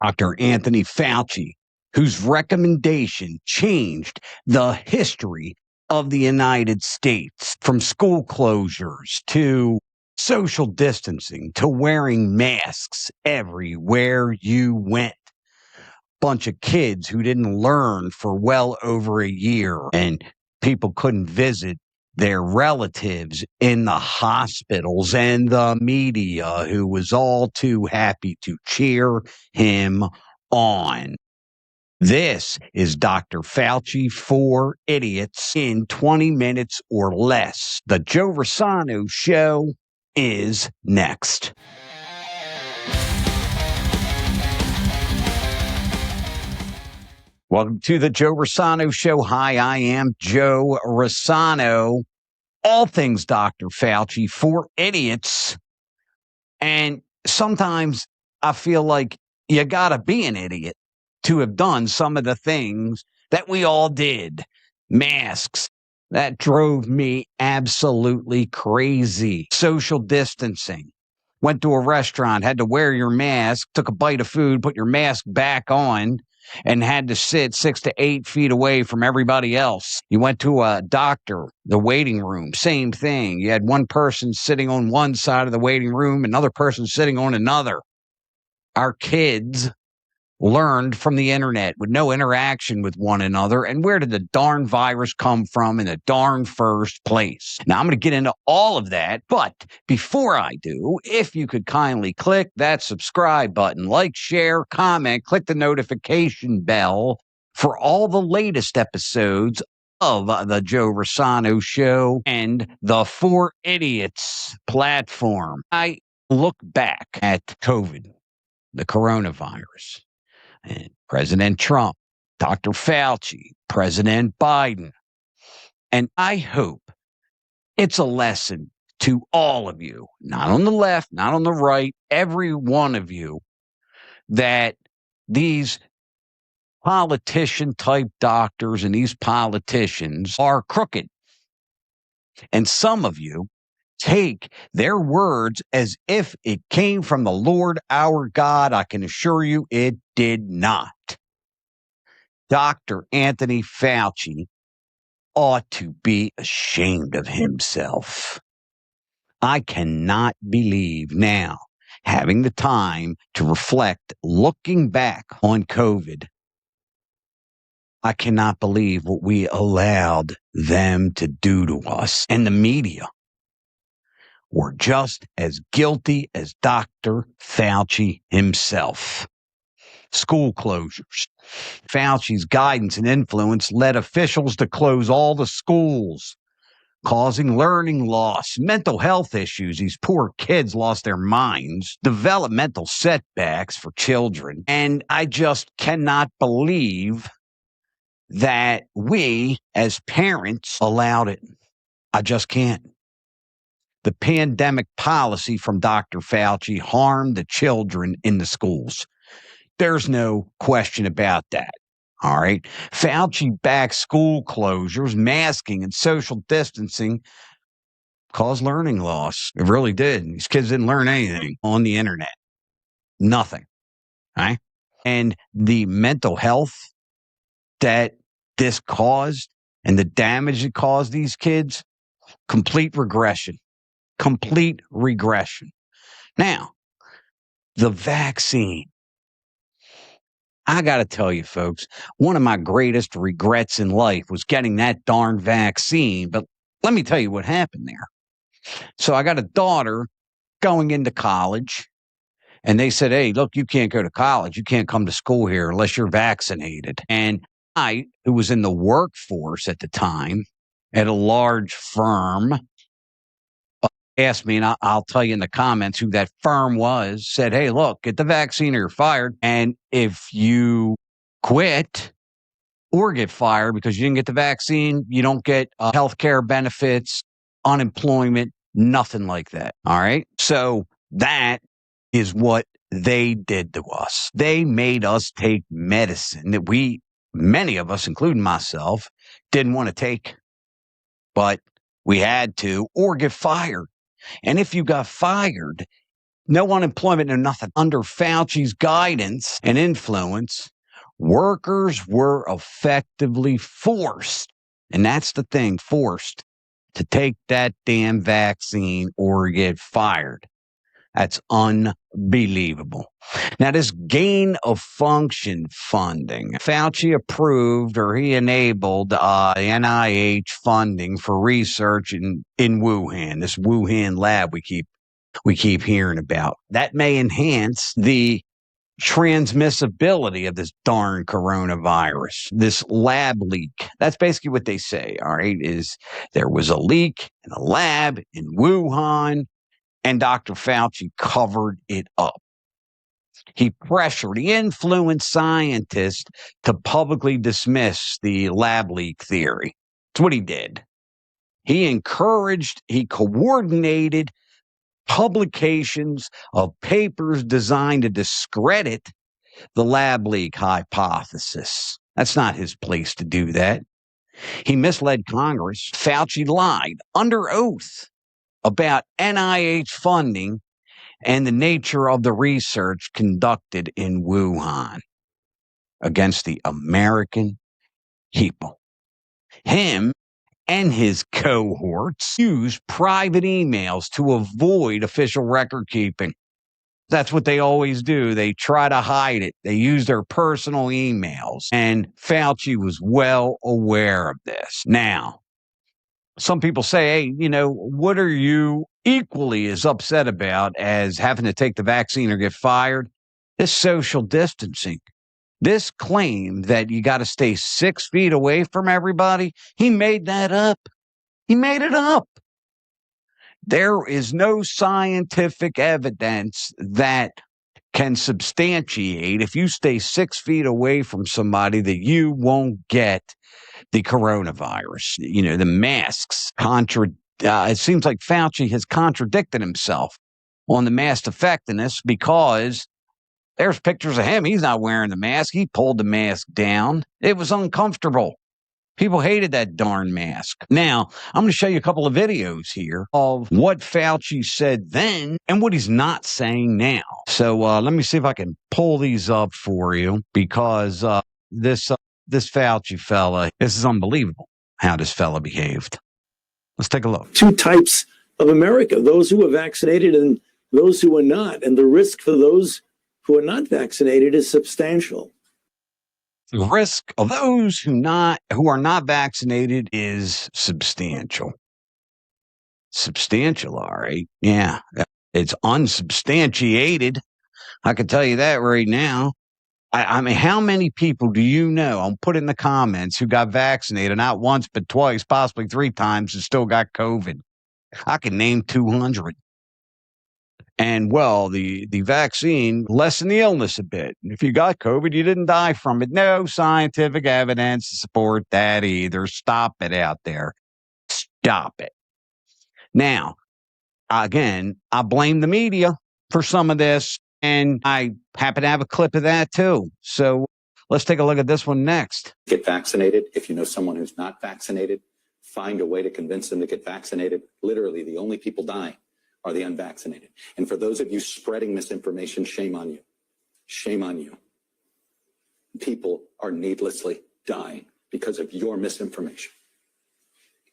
Dr. Anthony Fauci, whose recommendation changed the history of the United States, from school closures to social distancing to wearing masks everywhere you went. Bunch of kids who didn't learn for well over a year, and people couldn't visit their relatives in the hospitals, and the media who was all too happy to cheer him on. This is Dr. Fauci for Idiots in 20 minutes or less. The Joe Rossano Show is next. Welcome to the Joe Rossano Show. Hi, I am Joe Rossano. All things Dr. Fauci for idiots. And sometimes I feel like you got to be an idiot to have done some of the things that we all did. Masks, that drove me absolutely crazy. Social distancing. Went to a restaurant, had to wear your mask, took a bite of food, put your mask back on, and had to sit 6 to 8 feet away from everybody else. You went to a doctor, the waiting room, same thing. You had one person sitting on one side of the waiting room, another person sitting on another. Our kids learned from the internet with no interaction with one another. And where did the darn virus come from in the darn first place? Now, I'm going to get into all of that. But before I do, if you could kindly click that subscribe button, like, share, comment, click the notification bell for all the latest episodes of the Joe Rossano Show and the For Idiots platform. I look back at COVID, the coronavirus, and President Trump, Dr. Fauci, President Biden. And I hope it's a lesson to all of you, not on the left, not on the right, every one of you, that these politician-type doctors and these politicians are crooked. And some of you take their words as if it came from the Lord our God. I can assure you it did not. Dr. Anthony Fauci ought to be ashamed of himself. I cannot believe now, having the time to reflect, looking back on COVID, I cannot believe what we allowed them to do to us. And the media were just as guilty as Dr. Fauci himself. School closures. Fauci's guidance and influence led officials to close all the schools, causing learning loss, mental health issues. These poor kids lost their minds, developmental setbacks for children. And I just cannot believe that we as parents allowed it. I just can't. The pandemic policy from Dr. Fauci harmed the children in the schools. There's no question about that. All right. Fauci backed school closures, masking, and social distancing caused learning loss. It really did. These kids didn't learn anything on the internet. Nothing. Right. And the mental health that this caused and the damage it caused these kids, complete regression. Complete regression. Now, the vaccine. I got to tell you, folks, one of my greatest regrets in life was getting that darn vaccine. But let me tell you what happened there. So I got a daughter going into college, and they said, hey, look, you can't go to college. You can't come to school here unless you're vaccinated. And I, who was in the workforce at the time at a large firm, asked me, and I'll tell you in the comments who that firm was, said, hey, look, get the vaccine or you're fired. And if you quit or get fired because you didn't get the vaccine, you don't get health care benefits, unemployment, nothing like that. All right. So that is what they did to us. They made us take medicine that many of us, including myself, didn't want to take, but we had to, or get fired. And if you got fired, No unemployment, no nothing. Under Fauci's guidance and influence, workers were effectively forced, and that's the thing, forced to take that damn vaccine or get fired. That's unbelievable. Now, this gain of function funding, Fauci approved or he enabled NIH funding for research in Wuhan, this Wuhan lab we keep hearing about. That may enhance the transmissibility of this darn coronavirus, this lab leak. That's basically what they say, all right, is there was a leak in a lab in Wuhan, and Dr. Fauci covered it up. He influenced scientists to publicly dismiss the lab leak theory. That's what he did. He coordinated publications of papers designed to discredit the lab leak hypothesis. That's not his place to do that. He misled Congress. Fauci lied under oath about NIH funding and the nature of the research conducted in Wuhan against the American people. Him and his cohorts use private emails to avoid official record keeping. That's what they always do. They try to hide it. They use their personal emails. And Fauci was well aware of this. Now, some people say, hey, what are you equally as upset about as having to take the vaccine or get fired? This social distancing. This claim that you got to stay 6 feet away from everybody, he made that up. He made it up. There is no scientific evidence that can substantiate if you stay 6 feet away from somebody that you won't get the coronavirus. The masks it seems like Fauci has contradicted himself on the mask effectiveness because there's pictures of him. He's not wearing the mask. He pulled the mask down. It was uncomfortable. People hated that darn mask. Now, I'm going to show you a couple of videos here of what Fauci said then and what he's not saying now. So let me see if I can pull these up for you because this Fauci fella, this is unbelievable how this fella behaved. Let's take a look. Two types of America, those who are vaccinated and those who are not. And the risk for those who are not vaccinated is substantial. The risk of those who are not vaccinated is substantial. Substantial, all right. Yeah, it's unsubstantiated. I can tell you that right now. I mean, how many people do you know? I'll put in the comments who got vaccinated, not once, but twice, possibly 3 times, and still got COVID. I can name 200. And, well, the vaccine lessened the illness a bit. If you got COVID, you didn't die from it. No scientific evidence to support that either. Stop it out there. Stop it. Now, again, I blame the media for some of this, and I happen to have a clip of that too. So let's take a look at this one next. Get vaccinated. If you know someone who's not vaccinated, find a way to convince them to get vaccinated. Literally, the only people dying are the unvaccinated. And for those of you spreading misinformation, shame on you. Shame on you. People are needlessly dying because of your misinformation.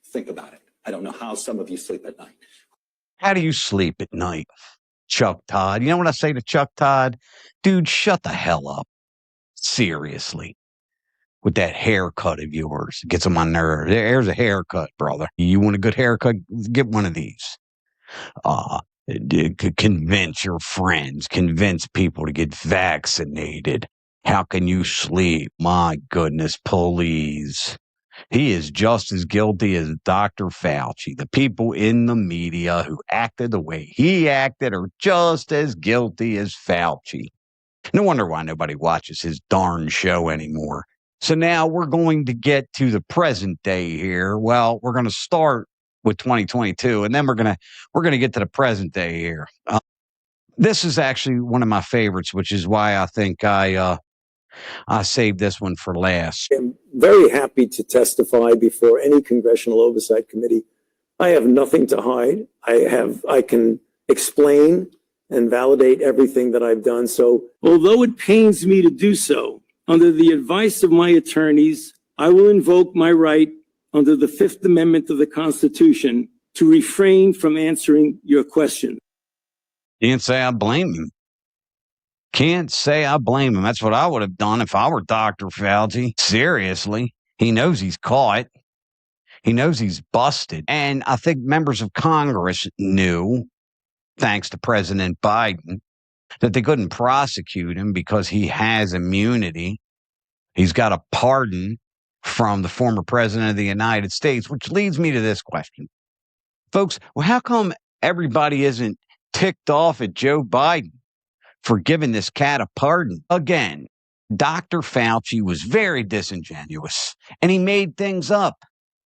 Think about it. I don't know how some of you sleep at night. How do you sleep at night, Chuck Todd? You know what I say to Chuck Todd? Dude, shut the hell up. Seriously. With that haircut of yours. It gets on my nerves. There's a haircut, brother. You want a good haircut? Get one of these. Convince your friends, convince people to get vaccinated. How can you sleep? My goodness, please. He is just as guilty as Dr. Fauci. The people in the media who acted the way he acted are just as guilty as Fauci. No wonder why nobody watches his darn show anymore. So now we're going to get to the present day here. Well, we're going to start with 2022, and then we're gonna get to the present day here. This is actually one of my favorites, which is why I think I saved this one for last. I'm very happy to testify before any congressional oversight committee. I have nothing to hide. I can explain and validate everything that I've done. So, although it pains me to do so, under the advice of my attorneys, I will invoke my right under the Fifth Amendment of the Constitution to refrain from answering your question. Can't say I blame him. Can't say I blame him. That's what I would have done if I were Dr. Fauci. Seriously. He knows he's caught. He knows he's busted. And I think members of Congress knew, thanks to President Biden, that they couldn't prosecute him because he has immunity. He's got a pardon from the former president of the United States, which leads me to this question. Folks, well, how come everybody isn't ticked off at Joe Biden for giving this cat a pardon? Again, Dr. Fauci was very disingenuous, and he made things up.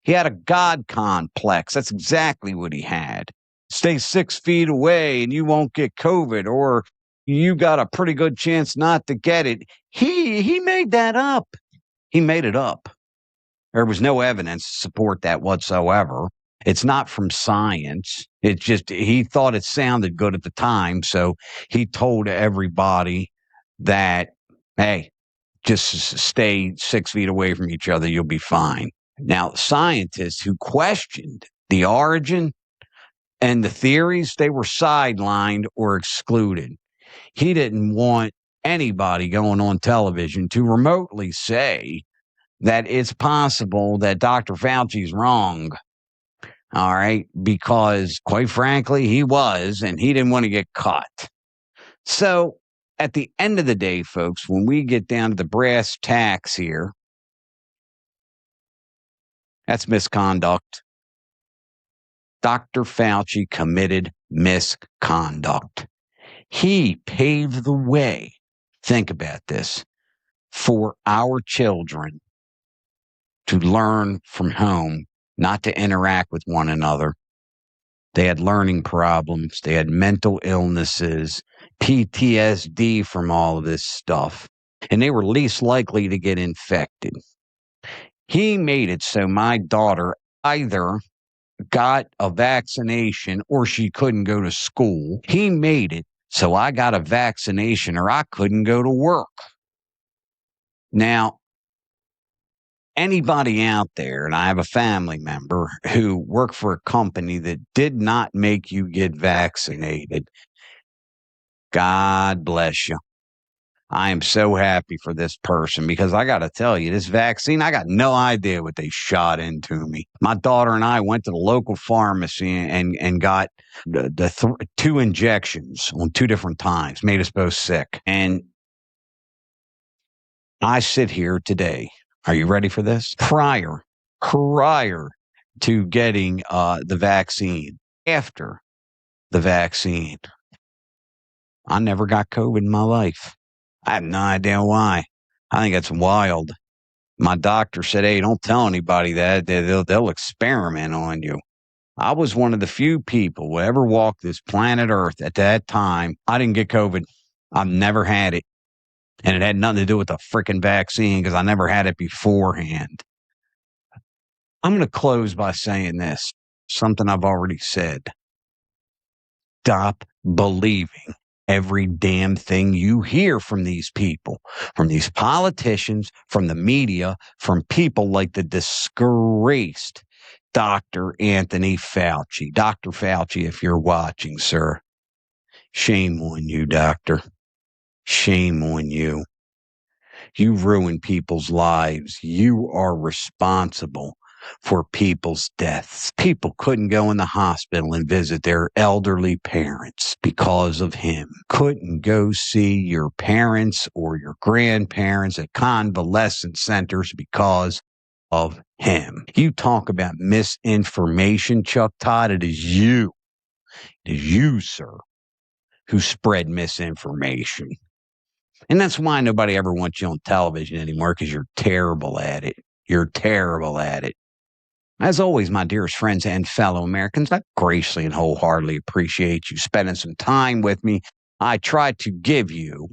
He had a God complex. That's exactly what he had. Stay 6 feet away and you won't get COVID, or you got a pretty good chance not to get it. He made that up. He made it up. There was no evidence to support that whatsoever. It's not from science. It's just he thought it sounded good at the time, so he told everybody that, hey, just stay 6 feet away from each other. You'll be fine. Now, scientists who questioned the origin and the theories, they were sidelined or excluded. He didn't want anybody going on television to remotely say that it's possible that Dr. Fauci's wrong. All right, because quite frankly, he was, and he didn't want to get caught. So at the end of the day, folks, when we get down to the brass tacks here, that's misconduct. Dr. Fauci committed misconduct. He paved the way, think about this, for our children to learn from home, not to interact with one another. They had learning problems. They had mental illnesses, PTSD from all of this stuff, and they were least likely to get infected. He made it so my daughter either got a vaccination or she couldn't go to school. He made it so I got a vaccination or I couldn't go to work. Now, anybody out there, and I have a family member who worked for a company that did not make you get vaccinated, God bless you. I am so happy for this person because I got to tell you, this vaccine, I got no idea what they shot into me. My daughter and I went to the local pharmacy and got the 2 injections on 2 different times, made us both sick. And I sit here today. Are you ready for this? Prior to getting the vaccine, after the vaccine, I never got COVID in my life. I have no idea why. I think that's wild. My doctor said, hey, don't tell anybody that. They'll experiment on you. I was one of the few people who ever walked this planet Earth at that time. I didn't get COVID. I've never had it. And it had nothing to do with the freaking vaccine because I never had it beforehand. I'm going to close by saying this, something I've already said. Stop believing every damn thing you hear from these people, from these politicians, from the media, from people like the disgraced Dr. Anthony Fauci. Dr. Fauci, if you're watching, sir, shame on you, doctor. Shame on you. You ruin people's lives. You are responsible for people's deaths. People couldn't go in the hospital and visit their elderly parents because of him. Couldn't go see your parents or your grandparents at convalescent centers because of him. You talk about misinformation, Chuck Todd. It is you, sir, who spread misinformation. And that's why nobody ever wants you on television anymore, because you're terrible at it. You're terrible at it. As always, my dearest friends and fellow Americans, I graciously and wholeheartedly appreciate you spending some time with me. I try to give you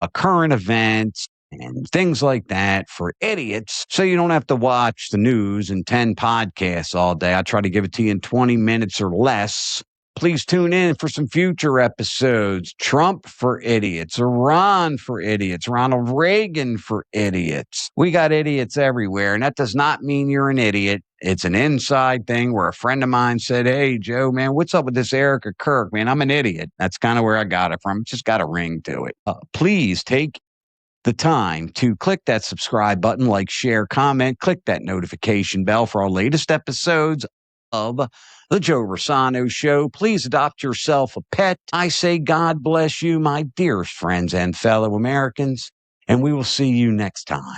a current event and things like that for idiots, so you don't have to watch the news and 10 podcasts all day. I try to give it to you in 20 minutes or less. Please tune in for some future episodes. Trump for idiots, Iran for idiots, Ronald Reagan for idiots. We got idiots everywhere, and that does not mean you're an idiot. It's an inside thing where a friend of mine said, hey, Joe, man, what's up with this Erica Kirk? Man, I'm an idiot. That's kind of where I got it from. It's just got a ring to it. Please take the time to click that subscribe button, like, share, comment, click that notification bell for our latest episodes of The Joe Rossano Show. Please adopt yourself a pet. I say God bless you, my dearest friends and fellow Americans, and we will see you next time.